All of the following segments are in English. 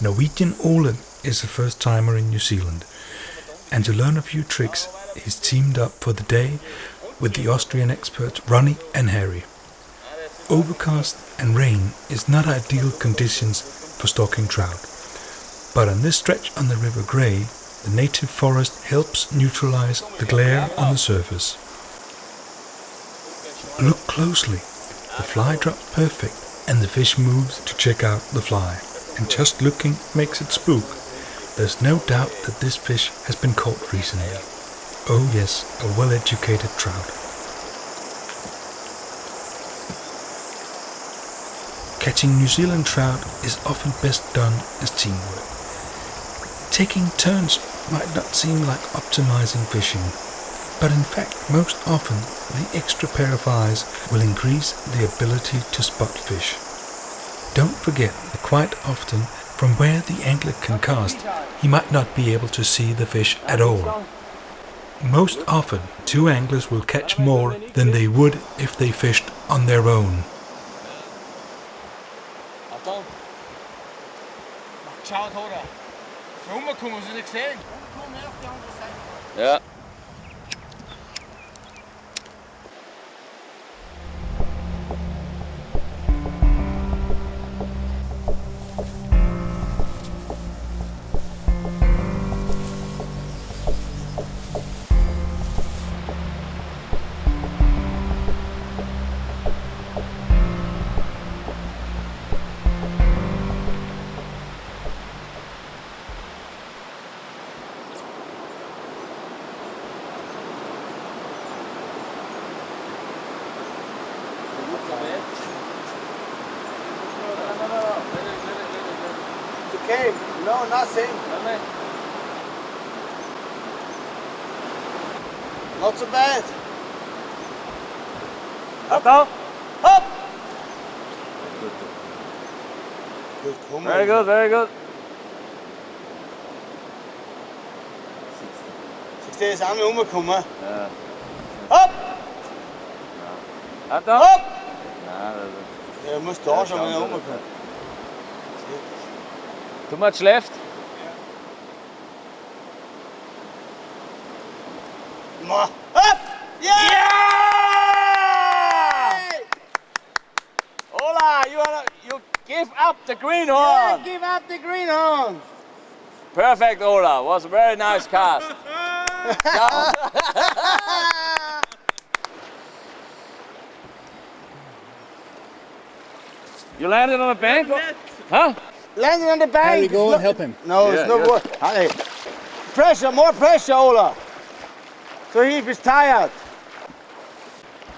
Norwegian Ole is a first-timer in New Zealand, and to learn a few tricks, he's teamed up for the day with the Austrian experts Ronnie and Harry. Overcast and rain is not ideal conditions for stalking trout, but on this stretch on the River Grey, the native forest helps neutralize the glare on the surface. Look closely. The fly drops perfect, and the fish moves to check out the fly. And just looking makes it spook. There's no doubt that this fish has been caught recently. Oh yes, a well-educated trout. Catching New Zealand trout is often best done as teamwork. Taking turns might not seem like optimizing fishing, but in fact most often the extra pair of eyes will increase the ability to spot fish. Don't forget that quite often from where the angler can cast, he might not be able to see the fish at all. Most often, two anglers will catch more than they would if they fished on their own. Ja. Okay, no, nothing. Not so bad. Up now. Up! Good, come Very on. good, very good. 60 er samme umgekommen. Ja. Op! Up now. Op! Ja, dat is... Jeg må stå som en umgekommen. Too much left. Up! Yeah! Ola, you give up the greenhorn. Yeah, give up the greenhorn. Perfect, Ola. Was a very nice cast. You landed on a bank? Huh? Landing on the bank. Harry, go and help him. No, Yeah, it's no yeah. good. Harry. Pressure, more pressure, Ola. So he is tired.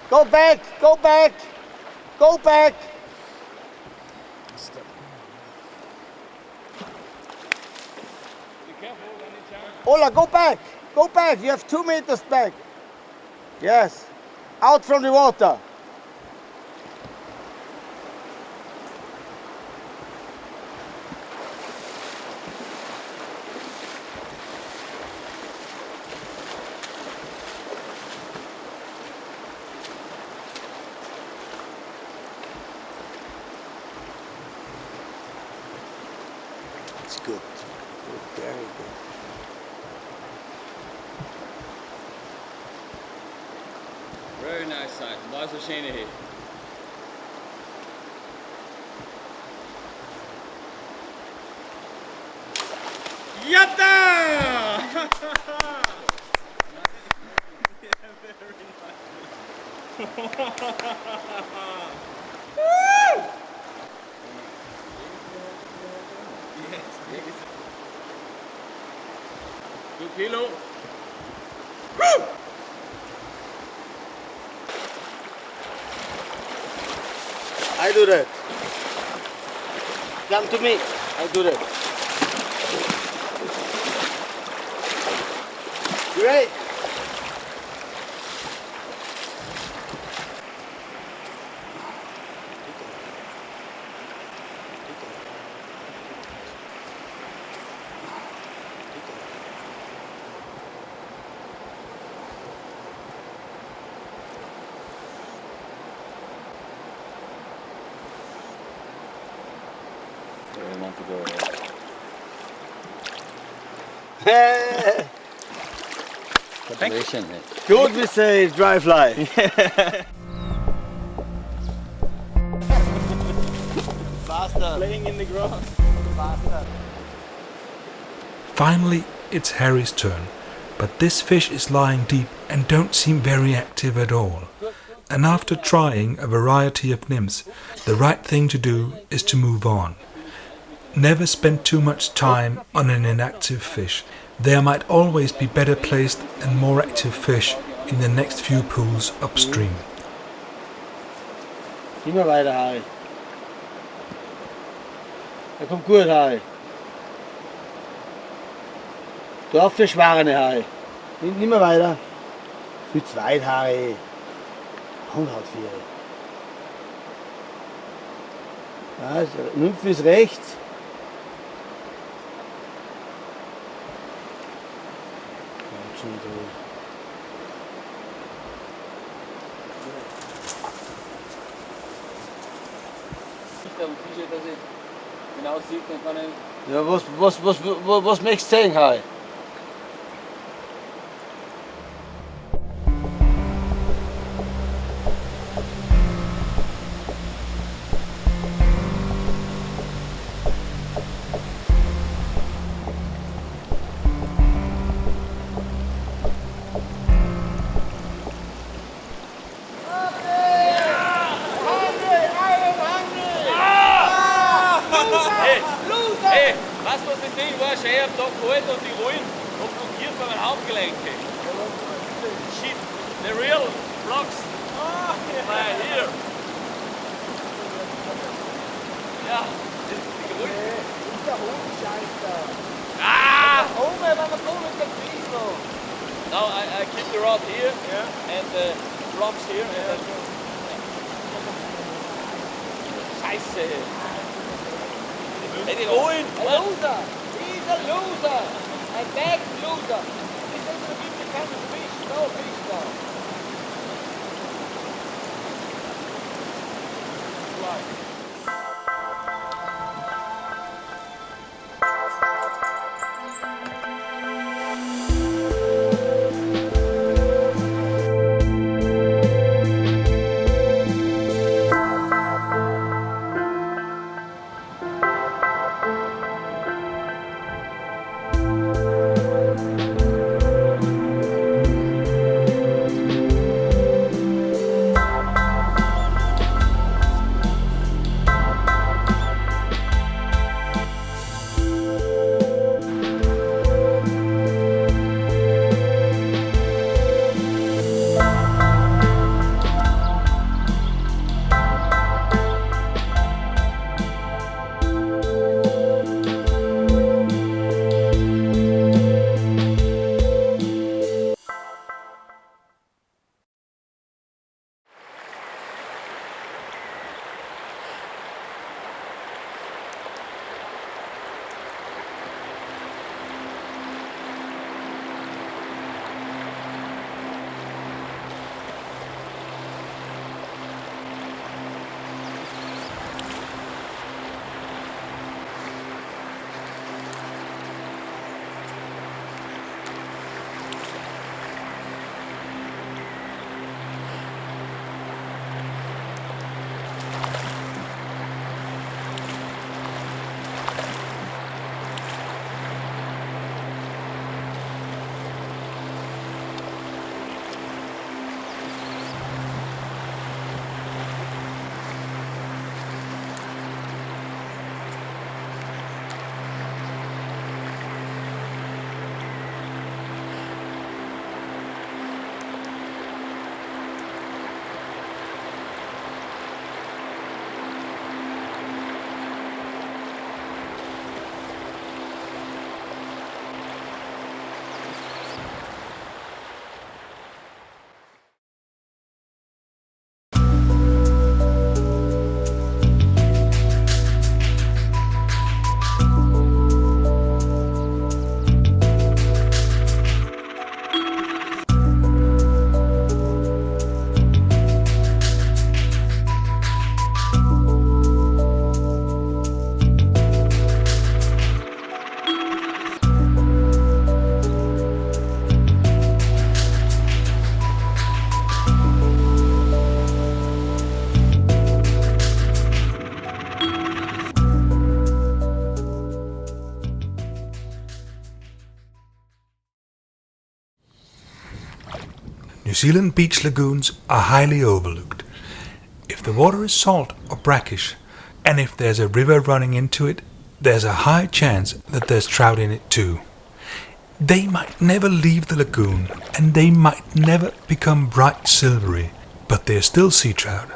Go back, go back, go back. Ola, go back, go back. You have 2 meters back. Yes, out from the water. It's good. Good, very good. Very nice sight. Waar is de scene hier? Good kilo. I do that. Come to me. I do that. Great. We want to go. Good, we say, dry fly. Faster. Playing in the grass. Faster. Finally, it's Harry's turn, but this fish is lying deep and don't seem very active at all. And after trying a variety of nymphs, the right thing to do is to move on. Never spend too much time on an inactive fish. There might always be better placed and more active fish in the next few pools upstream. Immer weiter, Harry. Er kommt gut, Harry. Du auf für Schwarene, Harry. Nimm mal weiter. Viel zu weit, Harry. 104. Ja, Nymphe ist rechts. Fische, dass ich genau sieht, dann kann ich. Ja, was möchtest du sehen, Harry? Hey, weißt du, was das Ding war? Schön, ich hab da gehalten und die Rollen hab blockiert bei meinen Hauptgelenke. Shit, the real blocks. Right here. Ja, das ist die Rollen. Der Hodenscheiß da. Ah! Oben, wenn wir kommen mit dem Fisch noch. Now I keep the rod here and the blocks here. And Scheiße. Hey, die Rollen! A loser! He's a loser! A bad loser! This is going to be the kind of fish, no fish now. New Zealand beach lagoons are highly overlooked. If the water is salt or brackish, and if there's a river running into it, there's a high chance that there's trout in it too. They might never leave the lagoon, and they might never become bright silvery, but they're still sea trout.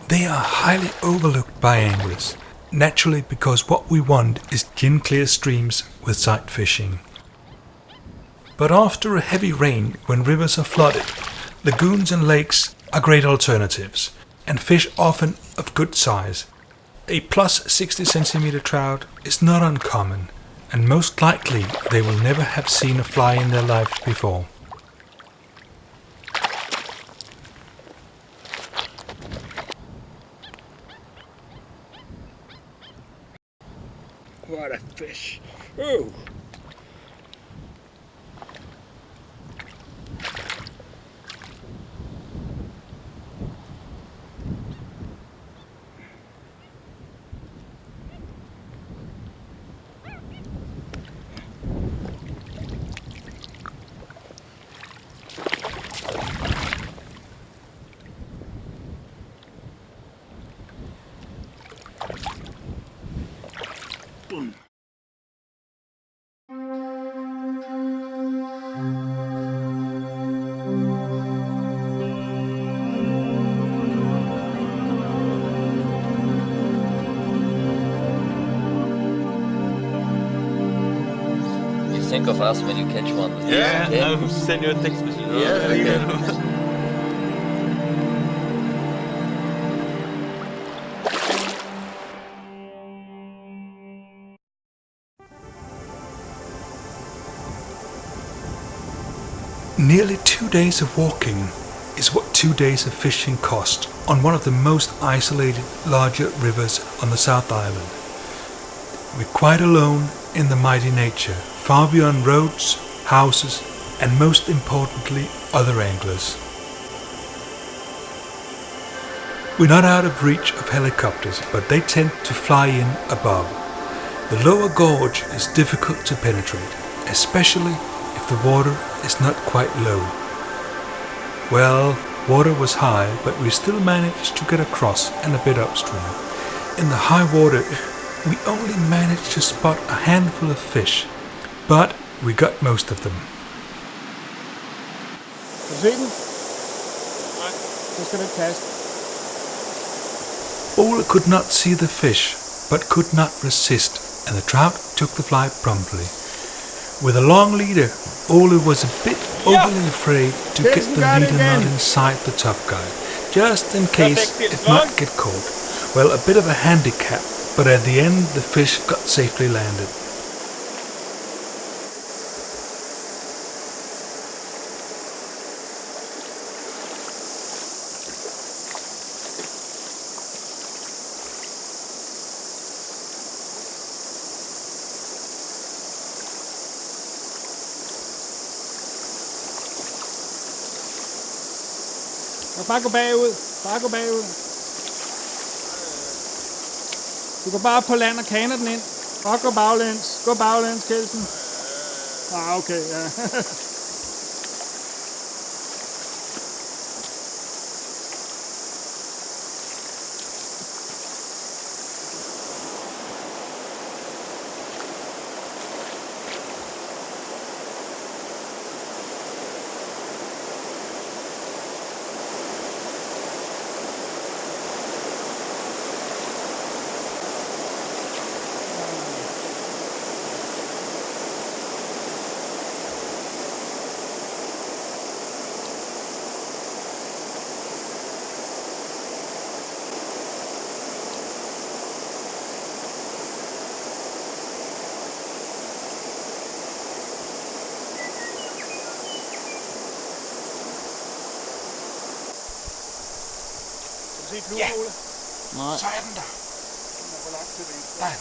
They are highly overlooked by anglers, naturally because what we want is gin-clear streams with sight fishing. But after a heavy rain, when rivers are flooded, lagoons and lakes are great alternatives, and fish often of good size. A plus 60 centimeter trout is not uncommon, and most likely they will never have seen a fly in their lives before. What a fish. Ooh. Boom. You think of us when you catch one. Yeah, Yeah. I'll send you a text message. Yeah. Nearly 2 days of walking is what 2 days of fishing cost on one of the most isolated, larger rivers on the South Island. We're quite alone in the mighty nature, far beyond roads, houses, and most importantly, other anglers. We're not out of reach of helicopters, but they tend to fly in above. The lower gorge is difficult to penetrate, especially if the water is not quite low. Well, water was high, but we still managed to get across and a bit upstream. In the high water, we only managed to spot a handful of fish, but we got most of them. Kan du se den? Nej. Så skal du ikke kaste. Ole could not see the fish, but could not resist, and the trout took the fly promptly. With a long leader, Ole was a bit overly afraid to get the leader not inside the top guide, just in case it might get caught. Well, a bit of a handicap, but at the end the fish got safely landed. Og bare gå bagud. Bare gå bagud. Du går bare på land og kaner den ind. Og gå baglæns. Gå baglæns, Kelsen. Ah, okay, ja. Ja, Nej. så er den der. Hvor langt til venstre? Der.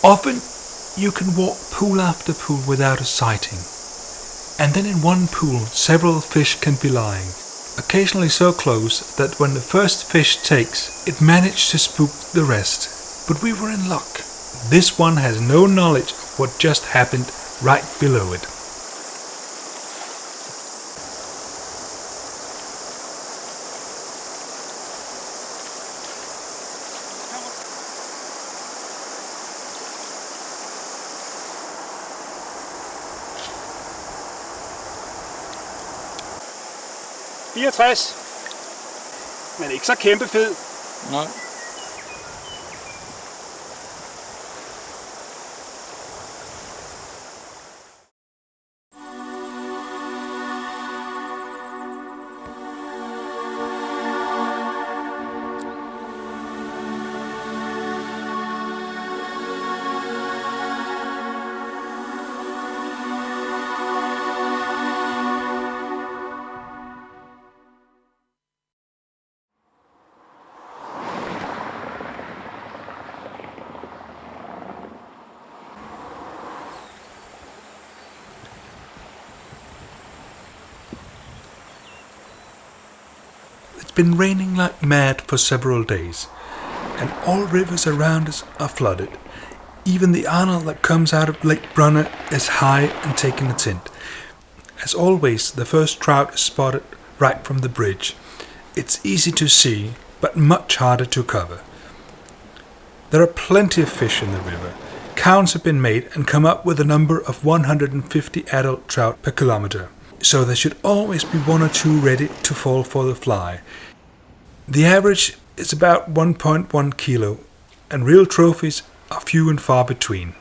Often you can walk pool after pool without a sighting, and then in one pool several fish can be lying. occasionally so close that when the first fish takes, it managed to spook the rest. But we were in luck. This one has no knowledge of what just happened right below it. Men ikke så kæmpe fed. Nej. It's been raining like mad for several days, and all rivers around us are flooded. Even the Arnold that comes out of Lake Brunner is high and taking a tint. As always, the first trout is spotted right from the bridge. It's easy to see, but much harder to cover. There are plenty of fish in the river. Counts have been made and come up with a number of 150 adult trout per kilometer. So there should always be one or two ready to fall for the fly. The average is about 1.1 kilo, and real trophies are few and far between.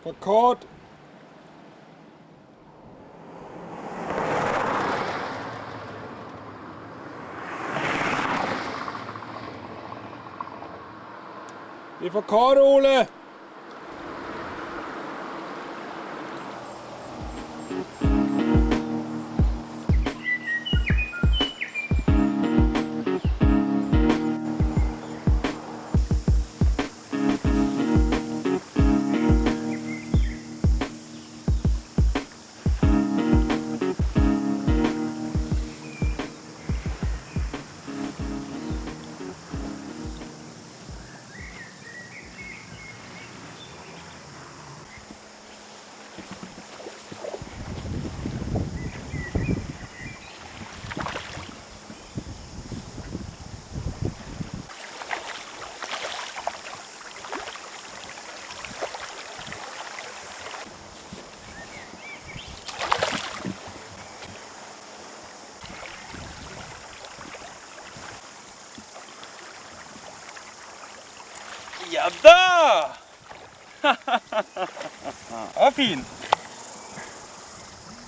For kort. Det er for kort, Ole. Ja da! Åh, fint.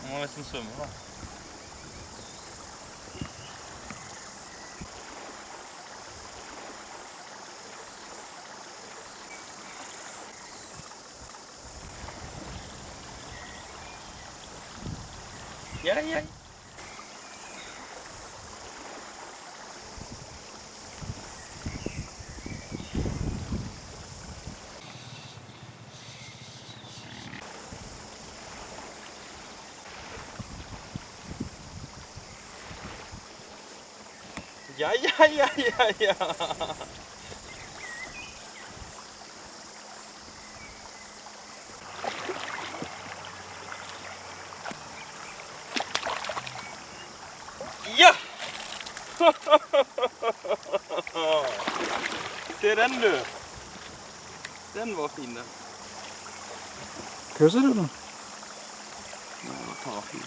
Nu må jeg sådan svømme her. Ja. Ja. Ja! Se den du. Den var fin den. Kysser du den? Den var fin.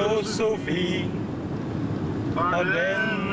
filosofi og den